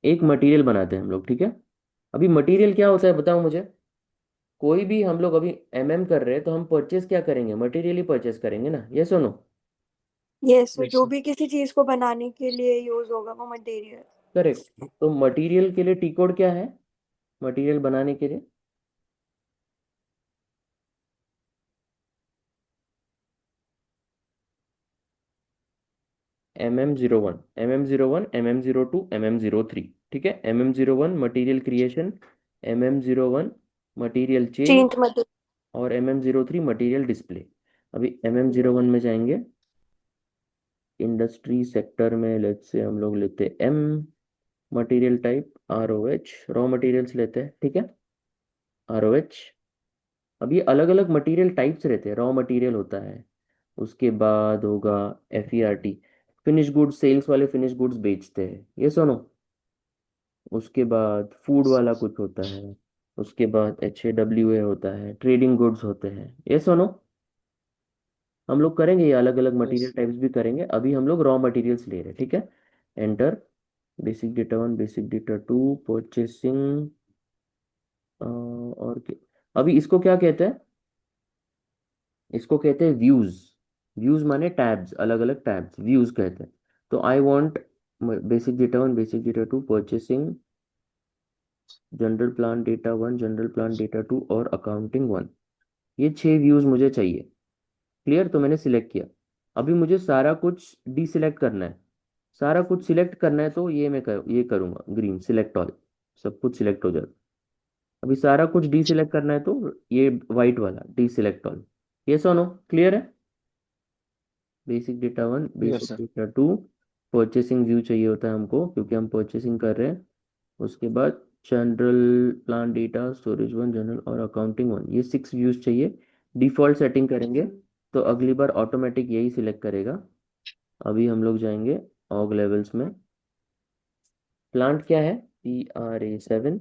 एक मटेरियल बनाते हैं हम लोग, ठीक है। अभी मटेरियल क्या होता है बताओ मुझे। कोई भी हम लोग अभी कर रहे हैं तो हम परचेस क्या करेंगे, मटेरियल ही परचेस करेंगे ना, ये सुनो। यस सर, यस जो सर। भी किसी चीज को बनाने के लिए यूज होगा वो मटेरियल। करेक्ट। तो मटेरियल के लिए टी कोड क्या है, मटेरियल बनाने के लिए? MM01, MM01, MM02, MM03। ठीक है, MM01 material creation, MM01 material change, change material. और MM03 मटेरियल डिस्प्ले। अभी MM01 में जाएंगे, इंडस्ट्री सेक्टर में लेट्स से हम लोग लेते M, material type ROH, raw materials लेते हैं, ठीक है, ROH। अब ये अलग अलग मटेरियल टाइप्स रहते हैं, रॉ मटेरियल होता है, उसके बाद होगा FERT, फिनिश गुड्स, सेल्स वाले फिनिश गुड्स बेचते हैं, ये सुनो। उसके बाद फूड वाला कुछ होता है, उसके बाद HAWA होता है, ट्रेडिंग गुड्स होते हैं, ये सुनो। हम लोग करेंगे ये अलग अलग यस। मटेरियल टाइप्स भी करेंगे, अभी हम लोग रॉ मटेरियल्स ले रहे हैं, ठीक है। Enter, basic data 1, basic data 2, purchasing, और अभी इसको क्या कहते हैं, इसको कहते हैं व्यूज। व्यूज माने टैब्स, अलग अलग टैब्स व्यूज कहते हैं। तो I want basic data 1, basic data 2, purchasing, general plan data 1, general plan data 2 और अकाउंटिंग 1, ये 6 व्यूज मुझे चाहिए। क्लियर, तो मैंने सिलेक्ट किया। अभी मुझे सारा कुछ डीसिलेक्ट करना है, सारा कुछ सिलेक्ट करना है, तो ये करूंगा ग्रीन सिलेक्ट ऑल, सब कुछ सिलेक्ट हो जाएगा। अभी सारा कुछ डीसिलेक्ट करना है तो ये वाइट वाला डीसिलेक्ट ऑल, ये सुनो। क्लियर है, basic data 1, yes sir. Basic data 2, purchasing view चाहिए होता है हमको क्योंकि हम परचेसिंग कर रहे हैं। उसके बाद general plan data storage 1, general और अकाउंटिंग 1, ये 6 व्यूज चाहिए। डिफॉल्ट सेटिंग करेंगे तो अगली बार ऑटोमेटिक यही सिलेक्ट करेगा। अभी हम लोग जाएंगे ऑग लेवल्स में, प्लांट क्या है, PRA7,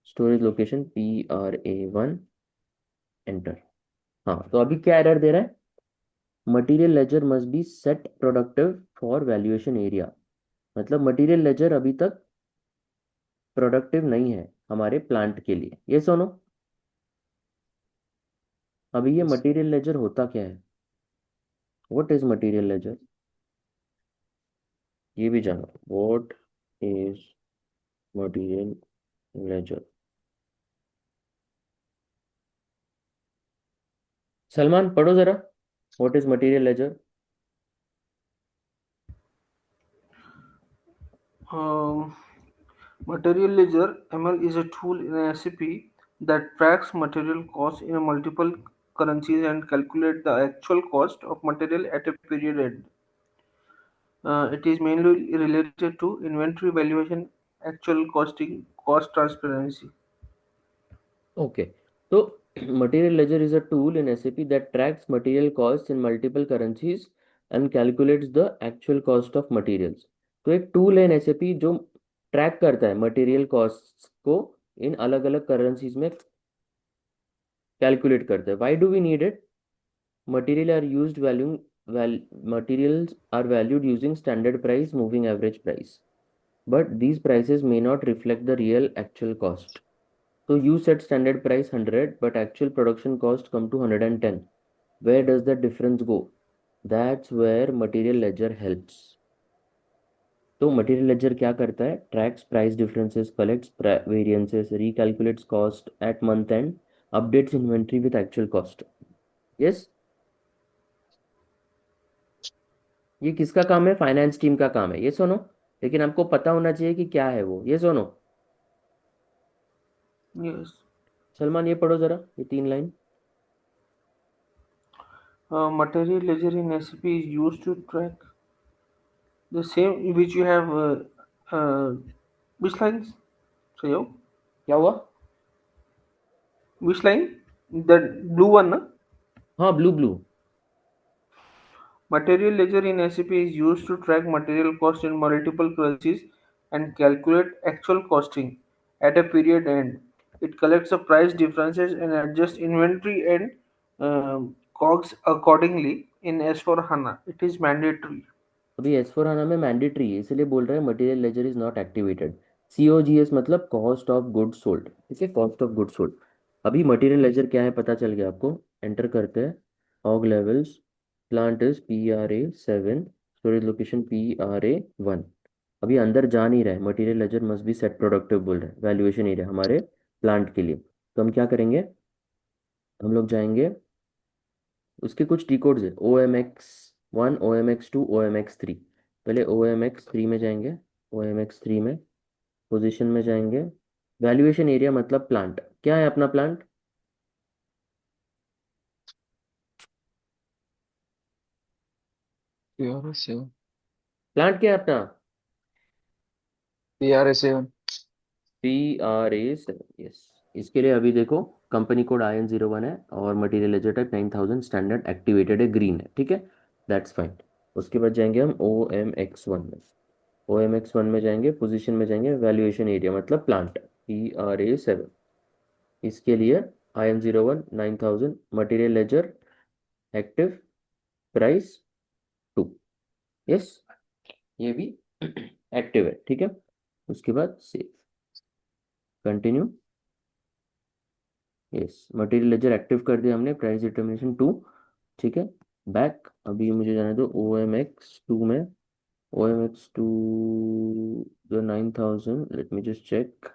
storage location PRA1, enter. हाँ, तो अभी क्या एरर दे रहा है, material ledger must be set productive for valuation area. मतलब मटेरियल लेजर अभी तक प्रोडक्टिव नहीं है हमारे प्लांट के लिए, ये सुनो। अभी ये यस। मटेरियल लेजर होता क्या है, व्हाट इज मटेरियल लेजर, ये भी जानो, what is material ledger. Salman पढ़ो जरा, what is material ledger. Um, Material Ledger (ML) is a tool in SAP that tracks material costs in multiple currencies and calculates the actual cost of material at a period end. It is mainly related to inventory valuation, actual costing, cost transparency. Okay, तो material ledger is a tool in SAP that tracks material cost in multiple currencies and calculates the actual cost of materials. तो एक tool है इन SAP जो track करता है material cost को इन अलग अलग करेंसीज में कैलकुलेट करता है। Why do we need it, material are used value well, materials are valued using standard price, moving average price, but these prices may not reflect the real actual cost. So you set standard price 100, but actual production cost come to 110. Where does the difference go? That's where material ledger helps. तो material ledger क्या करता है, tracks price differences, collects variances, recalculates cost at month end, updates inventory with actual cost. Yes, ये किसका काम है, finance team का काम है, ये सुनो। लेकिन आपको पता होना चाहिए कि क्या है वो, ये सुनो। Yes. सलमान ये पढ़ो जरा, ये 3 line. Material ledger in SAP is used to track the same which you have. Uh, which lines? So, yo, क्या हुआ? which line? That blue one, na? हाँ, blue blue. Material ledger in SAP is used to track material cost in multiple currencies and calculate actual costing at a period end. It collects the price differences and adjusts inventory and COGS accordingly in S4HANA. It is mandatory. अभी S4 HANA में mandatory है, इसलिए बोल रहे हैं material ledger is not activated. COGS मतलब cost of goods sold, ठीक है, कॉस्ट ऑफ गुड्स सोल्ड। अभी मटेरियल लेजर क्या है पता चल गया आपको। एंटर करते हैं, org levels, plant is PRA7, storage location PRA1। अभी अंदर जा नहीं रहा है, material ledger must be set productive बोल रहे हैं, वैल्यूएशन एरिया हमारे प्लांट के लिए। तो हम क्या करेंगे, हम लोग जाएंगे, उसके कुछ टी कोड्स है, OMX1, OMX2, OMX3। पहले OMX3 में जाएंगे, OMX3 में पोजीशन में जाएंगे, वैल्यूएशन एरिया मतलब प्लांट क्या है अपना प्लांट, PRA7। प्लांट क्या है अपना, PRA7। PRA7, yes. इसके लिए अभी देखो, कंपनी कोड IN01 है और material ledger type 9000 standard activated है, ग्रीन है, ठीक है, दैट्स फाइन। उसके बाद जाएंगे हम OMX1 में, OMX1 में जाएंगे, पोजीशन में जाएंगे, वैल्यूएशन एरिया मतलब प्लांट PRA7। इसके लिए IN01 9000 material ledger active, price 2, yes, ये भी एक्टिव है, ठीक है। उसके बाद save, continue, yes, material ledger active कर दिया हमने, प्राइस डिटर्मिनेशन 2, ठीक है। बैक, अभी मुझे जाने दो OMX2 में, OMX2 जो 9000, let me just check,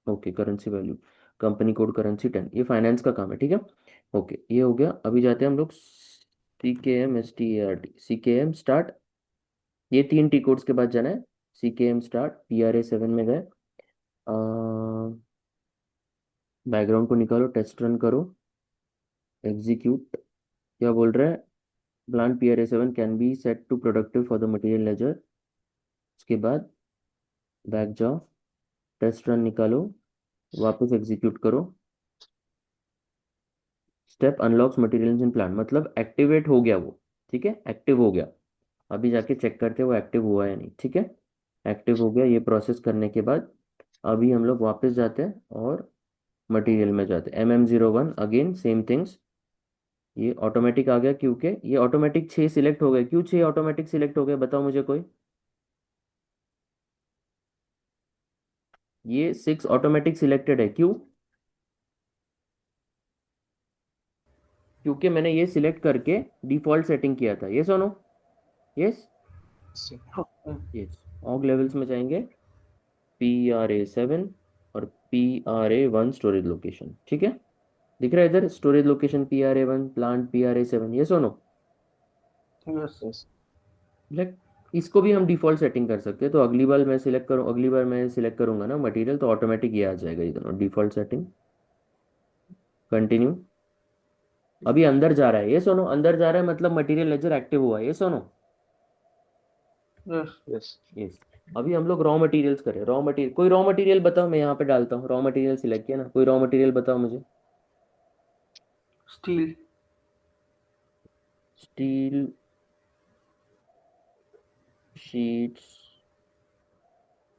okay, currency value, company code currency 10, ये फाइनेंस का काम है, ठीक है। ओके, ये हो गया। अभी जाते हैं हम लोग CKM स्टार्ट, ये 3 टी कोड्स के बाद जाना है। CKM स्टार्ट, PRA7 में गए, बैकग्राउंड को निकालो, टेस्ट रन करो, एग्जीक्यूट, क्या बोल रहा है, plant PRA7 can be set to productive for the material ledger. उसके बाद बैक जाओ, टेस्ट रन निकालो, वापस एग्जीक्यूट करो, step unlocks material in plant मतलब एक्टिवेट हो गया वो, ठीक है, एक्टिव हो गया। अभी जाके चेक करते हैं वो एक्टिव हुआ या नहीं, ठीक है। एक्टिव हो गया, ये प्रोसेस करने के बाद अभी हम लोग वापस जाते हैं और मटेरियल में जाते हैं, MM01, अगेन सेम थिंग्स। ये ऑटोमेटिक आ गया क्योंकि ये ऑटोमेटिक 6 सिलेक्ट हो गए, क्यों 6 ऑटोमेटिक सिलेक्ट हो गए बताओ मुझे कोई, ये 6 ऑटोमेटिक सिलेक्टेड है, क्यों, क्योंकि मैंने ये सिलेक्ट करके डिफॉल्ट सेटिंग किया था, ये सुनो, यस, यस। ऑग लेवल्स में जाएंगे, PRA7 और PRA1 स्टोरेज लोकेशन, ठीक है, दिख रहा है इधर storage location PRA1, plant PRA7, ये सुनो, Yes. लाइक इसको भी हम डिफॉल्ट सेटिंग कर सकते हैं। तो अगली बार मैं सिलेक्ट करूँ, अगली बार मैं सिलेक्ट करूंगा ना मटेरियल, तो ऑटोमेटिक ये आ जाएगा, ये दोनों डिफॉल्ट सेटिंग, कंटिन्यू। अभी अंदर जा रहा है, ये सुनो, अंदर जा रहा है मतलब मटेरियल लेजर एक्टिव हुआ है, ये सुनो, Yes. यस। यस। अभी हम लोग रॉ मटेरियल्स करें, रॉ मटेरियल, कोई रॉ मटेरियल बताओ, मैं यहाँ पे डालता हूँ, रॉ मटेरियल सिलेक्ट किया ना, कोई रॉ मटेरियल बताओ मुझे, Steel. Steel sheets,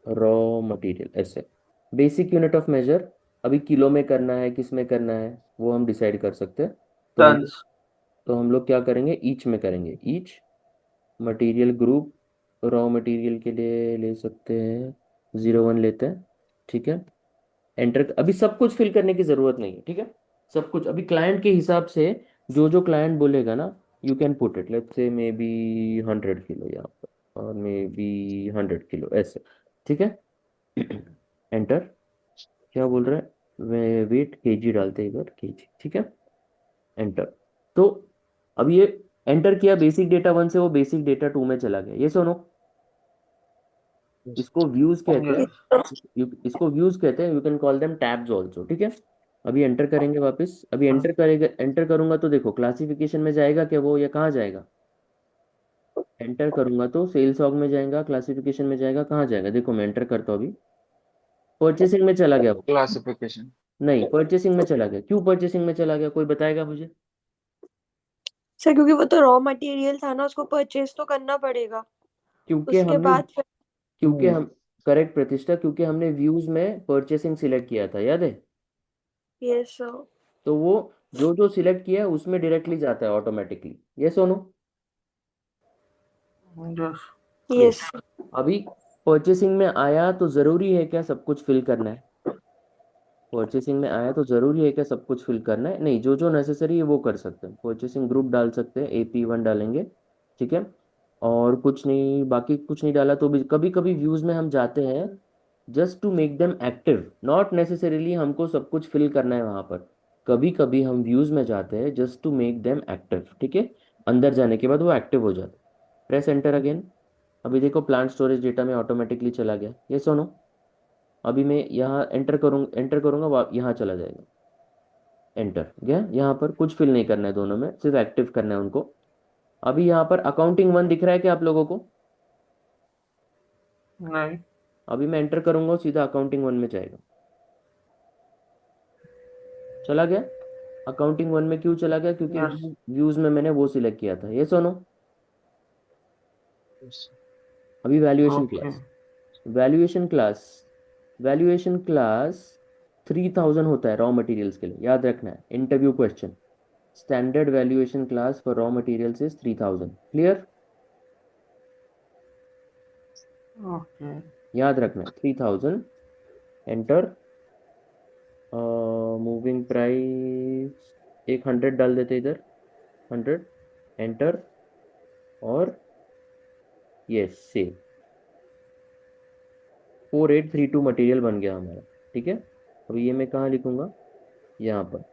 raw material, ऐसे। बेसिक यूनिट ऑफ मेजर, अभी किलो में करना है, किस में करना है वो हम डिसाइड कर सकते हैं। तो हम Tons. तो हम लोग क्या करेंगे, ईच में करेंगे, each material group, raw material के लिए ले सकते हैं 01 लेते हैं, ठीक है। एंटर, अभी सब कुछ फिल करने की ज़रूरत नहीं है, ठीक है, सब कुछ अभी क्लाइंट के हिसाब से, जो जो क्लाइंट बोलेगा ना, you can put it, let's say may be 100 kilo यहाँ पर, और मे बी 100 किलो ऐसे, ठीक है। एंटर, क्या बोल रहा है, वेट केजी डालते हैं इधर, केजी, ठीक है, एंटर। तो अब ये एंटर किया, बेसिक डेटा 1 से वो बेसिक डेटा 2 में चला गया, ये सुनो, इसको व्यूज कहते हैं, Yes. इसको व्यूज कहते हैं, you can call them tabs also, ठीक है। अभी एंटर करेंगे वापस, अभी एंटर करेगा, एंटर करूंगा तो देखो क्लासिफिकेशन में जाएगा क्या वो, या कहाँ जाएगा, एंटर करूंगा तो सेल्स ऑग में जाएगा, क्लासिफिकेशन में जाएगा, कहाँ जाएगा, देखो मैं एंटर करता हूँ अभी, परचेसिंग में चला गया वो, क्लासिफिकेशन। नहीं परचेसिंग में चला गया, क्यों परचेसिंग में चला गया, कोई बताएगा मुझे, सर क्योंकि वो तो रॉ मटेरियल था ना, उसको परचेज तो करना पड़ेगा क्योंकि उसके हमने, बाद फिर। क्योंकि हम, करेक्ट प्रतिष्ठा, क्योंकि हमने व्यूज में परचेसिंग सिलेक्ट किया था, याद है। Yes sir. तो वो जो जो सिलेक्ट किया है उसमें डायरेक्टली जाता है ऑटोमेटिकली, ये सोनो, Yes. यस। यस। अभी परचेसिंग में आया तो जरूरी है क्या सब कुछ फिल करना है? परचेसिंग में आया तो जरूरी है क्या सब कुछ फिल करना है? नहीं, जो जो नेसेसरी है वो कर सकते हैं। परचेसिंग ग्रुप डाल सकते हैं, AP1 डालेंगे, ठीक है। और कुछ नहीं, बाकी कुछ नहीं डाला तो भी कभी कभी व्यूज में हम जाते हैं just to make them active, not necessarily हमको सब कुछ फिल करना है वहां पर। कभी कभी हम व्यूज में जाते हैं just to make them active, ठीक है। अंदर जाने के बाद वो एक्टिव हो जाते। Press enter again. अभी देखो प्लांट स्टोरेज डेटा में ऑटोमेटिकली चला गया, ये सुनो। अभी मैं यहाँ एंटर करूंगा, यहाँ चला जाएगा। एंटर गया। यहाँ पर कुछ फिल नहीं करना है, दोनों में सिर्फ एक्टिव करना है उनको। अभी यहाँ पर अकाउंटिंग 1 दिख रहा है क्या आप लोगों को? नहीं। अभी मैं एंटर करूंगा, सीधा अकाउंटिंग 1 में जाएगा। चला गया। अकाउंटिंग 1 में क्यों चला गया? क्योंकि यस। व्यूज में मैंने वो सिलेक्ट किया था, ये सुनो। Yes. अभी valuation okay. Class. Valuation class valuation class 3000 होता है रॉ मटेरियल्स के लिए, याद रखना है, interview question. Standard valuation class for raw materials is 3000, clear? Okay. याद रखना है 3000। एंटर। मूविंग प्राइस एक 100 डाल देते इधर, 100। एंटर। और यस, सेव। 4832 मटेरियल बन गया हमारा, ठीक है। अब ये मैं कहाँ लिखूंगा? यहाँ पर।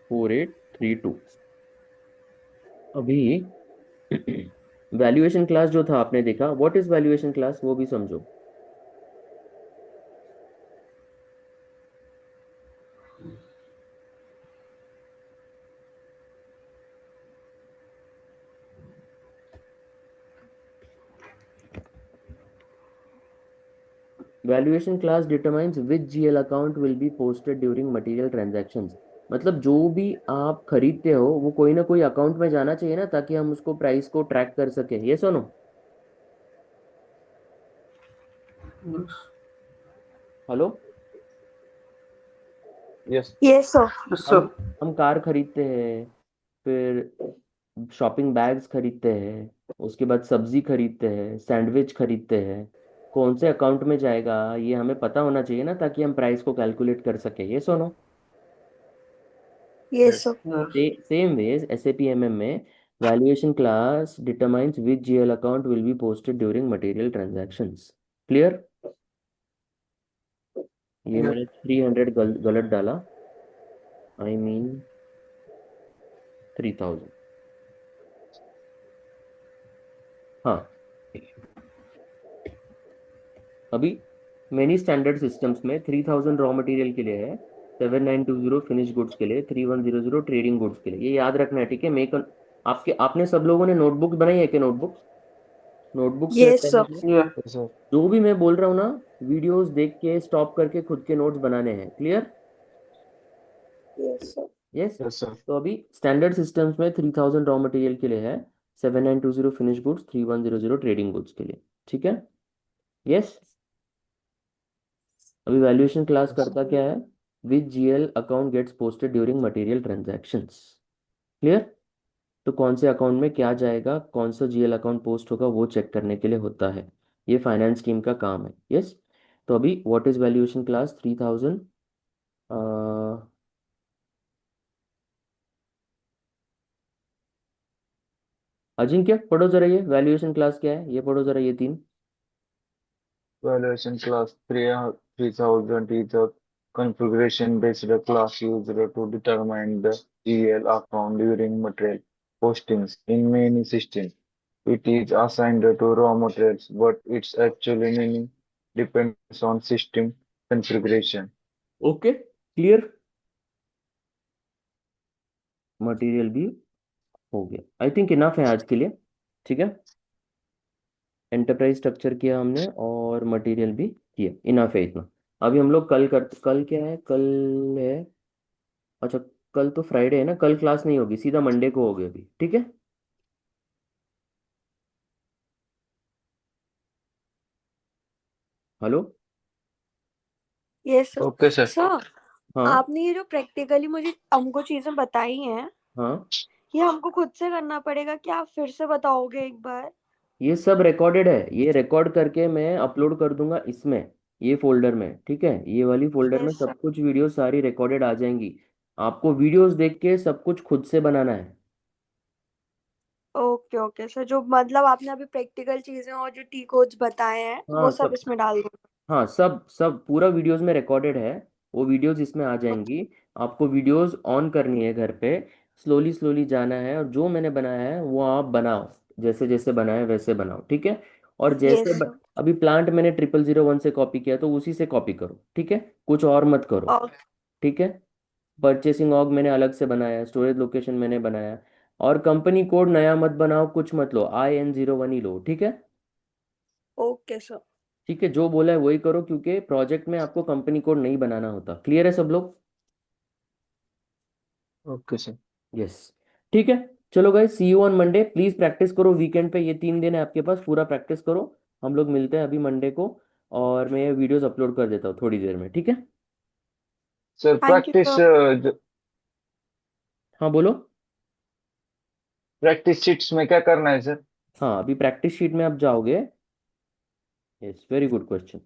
4832। अभी वैल्यूएशन क्लास जो था आपने देखा, व्हाट इज वैल्यूएशन क्लास वो भी समझो। Valuation class determines which GL account will be posted during material transactions. मतलब जो भी आप खरीदते हो वो कोई ना कोई अकाउंट में जाना चाहिए ना, ताकि हम उसको प्राइस को ट्रैक कर सके, ये सुनो। Yes. Hello. Yes. Yes sir. Yes हम सर। हम कार खरीदते हैं, फिर शॉपिंग बैग्स खरीदते हैं, उसके बाद सब्जी खरीदते हैं, सैंडविच खरीदते हैं। कौन से अकाउंट में जाएगा ये हमें पता होना चाहिए ना, ताकि हम प्राइस को कैलकुलेट कर सके, ये सुनो। Yes Yes. Sir. Yes. Same ways SAP MM में valuation class determines which GL account will be posted during material transactions, clear? ये यस। मैंने 300 गलत डाला, आई मीन 3000। हाँ। अभी मेनी स्टैंडर्ड सिस्टम्स में 3000 रॉ मटेरियल के लिए है, 7920 फिनिश गुड्स के लिए, 3100 ट्रेडिंग गुड्स के लिए, ये याद रखना है, ठीक है। आपके आपने सब लोगों ने नोटबुक बनाई है क्या? नोटबुक से यस सर। ये। पहले Yes, sir. जो भी मैं बोल रहा हूँ ना, वीडियोस देख के स्टॉप करके खुद के नोट्स बनाने हैं, clear? Yes sir. Yes. Yes, sir. तो अभी स्टैंडर्ड सिस्टम्स में 3000 रॉ मटेरियल के लिए है, 7920 फिनिश गुड्स, 3100 ट्रेडिंग गुड्स के लिए, ठीक है। यस। अभी वैल्यूएशन क्लास Yes. करता क्या है? Which GL account gets posted during material transactions, clear? तो कौन से अकाउंट में क्या जाएगा, कौन सा GL अकाउंट पोस्ट होगा, वो चेक करने के लिए होता है। ये फाइनेंस टीम का काम है, यस। तो अभी what is valuation class 3000? Ajinkya पढ़ो जरा, ये वैल्यूएशन क्लास क्या है, ये पढ़ो जरा, ये तीन। Valuation class 3000 is a configuration-based class used to determine the GL account during material postings in many systems. It is assigned to raw materials, but its actual meaning depends on system configuration. Okay, clear. Material भी हो गया, I think enough है आज के लिए, ठीक है। Enterprise structure किया हमने और मटेरियल भी किया, इनफ है इतना। अभी हम लोग कल क्या है, कल है, अच्छा, कल तो फ्राइडे है ना, कल क्लास नहीं होगी, सीधा मंडे को होगी अभी, ठीक है। Hello. Yes Okay, sir. Sir. हाँ। आपने ये जो प्रैक्टिकली मुझे हमको चीजें बताई हैं, हाँ। ये हमको खुद से करना पड़ेगा क्या? आप फिर से बताओगे एक बार? ये सब रिकॉर्डेड है, ये रिकॉर्ड करके मैं अपलोड कर दूंगा इसमें, ये फोल्डर में, ठीक है, ये वाली फोल्डर में यस सर। सब कुछ वीडियो सारी रिकॉर्डेड आ जाएंगी। आपको वीडियोस देख के सब कुछ खुद से बनाना है। ओके ओके सर, जो मतलब आपने अभी प्रैक्टिकल चीजें और जो टी कोड्स बताए हैं हाँ वो सब सब, इसमें डाल दो। हाँ सब सब पूरा वीडियोस में रिकॉर्डेड है, वो वीडियोस इसमें आ जाएंगी। आपको वीडियोस ऑन करनी है घर पे, स्लोली स्लोली जाना है, और जो मैंने बनाया है वो आप बनाओ, जैसे जैसे बनाए वैसे बनाओ, ठीक है। और यस सर। अभी प्लांट मैंने 0001 से कॉपी किया तो उसी से कॉपी करो, ठीक है, कुछ और मत करो, और ठीक है। परचेसिंग ऑर्ग मैंने अलग से बनाया, स्टोरेज लोकेशन मैंने बनाया, और कंपनी कोड नया मत बनाओ, कुछ मत लो, IN01 ही लो, ठीक है। Okay sir. ठीक है, जो बोला है वही करो, क्योंकि प्रोजेक्ट में आपको कंपनी कोड नहीं बनाना होता। क्लियर है सब लोग? Okay sir. यस, ठीक है। चलो guys, see you on Monday. Please practice करो वीकेंड पे, ये 3 दिन है आपके पास, पूरा प्रैक्टिस करो। हम लोग मिलते हैं अभी मंडे को, और मैं ये वीडियोस अपलोड कर देता हूँ थोड़ी देर में, ठीक है। Sir thank you sir. हाँ बोलो। प्रैक्टिस शीट्स में क्या करना है सर? हाँ, अभी प्रैक्टिस शीट में आप जाओगे। Yes, very good question.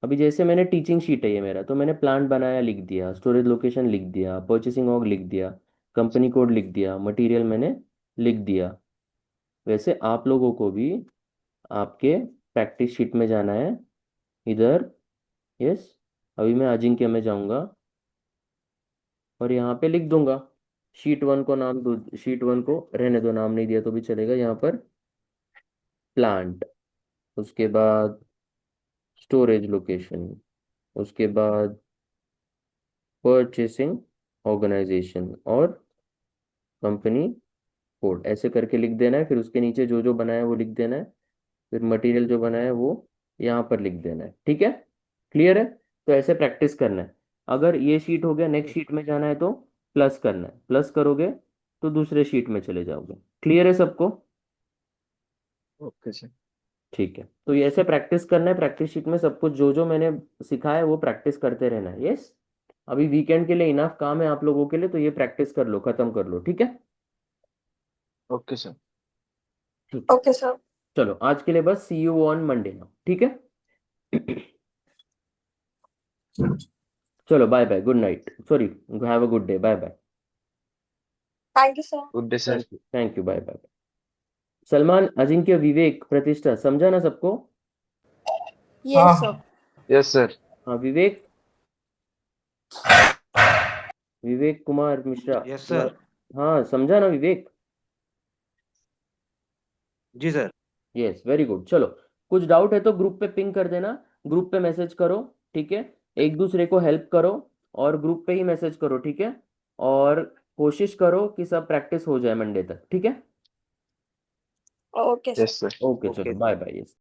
अभी जैसे मैंने टीचिंग शीट है ये मेरा, तो मैंने प्लांट बनाया लिख दिया, स्टोरेज लोकेशन लिख दिया, परचेसिंग ऑर्ग लिख दिया, कंपनी कोड लिख दिया, मटेरियल मैंने लिख दिया। वैसे आप लोगों को भी आपके प्रैक्टिस शीट में जाना है, इधर। यस, अभी मैं अजिंक्य में जाऊंगा और यहाँ पे लिख दूंगा, शीट 1 को नाम दो, शीट 1 को रहने दो, नाम नहीं दिया तो भी चलेगा, यहाँ पर प्लांट, उसके बाद स्टोरेज लोकेशन, उसके बाद परचेसिंग ऑर्गेनाइजेशन और कंपनी कोड, ऐसे करके लिख देना है। फिर उसके नीचे जो जो बना है वो लिख देना है, फिर मटेरियल जो बना है वो यहाँ पर लिख देना है, ठीक है। क्लियर है? तो ऐसे प्रैक्टिस करना है। अगर ये शीट हो गया, नेक्स्ट शीट में जाना है तो प्लस करना है, प्लस करोगे तो दूसरे शीट में चले जाओगे। क्लियर है सबको? Okay sir. ठीक है, तो ये ऐसे प्रैक्टिस करना है, प्रैक्टिस शीट में सब कुछ जो जो मैंने सिखाया है वो प्रैक्टिस करते रहना है। यस, अभी वीकेंड के लिए इनफ काम है आप लोगों के लिए, तो ये प्रैक्टिस कर लो, खत्म कर लो, ठीक है। Okay sir. ठीक है, ओके सर। चलो आज के लिए बस, see you on Monday now, ठीक है। चलो bye bye, good night, sorry, have a good day, bye bye. Thank you sir. Good day sir. Thank you, bye bye. Salman, Ajinkya, Vivek, Pratishtha, समझा ना सबको? Yes sir. Yes sir. हाँ विवेक, विवेक कुमार मिश्रा, यस तुम्हारा, sir. हाँ समझा ना विवेक? जी सर। Yes, very good. चलो, कुछ डाउट है तो ग्रुप पे पिंग कर देना, ग्रुप पे मैसेज करो, ठीक है। एक दूसरे को हेल्प करो, और ग्रुप पे ही मैसेज करो, ठीक है। और कोशिश करो कि सब प्रैक्टिस हो जाए मंडे तक, ठीक है। Okay sir. Yes sir. Okay, okay चलो बाय बाय। यस।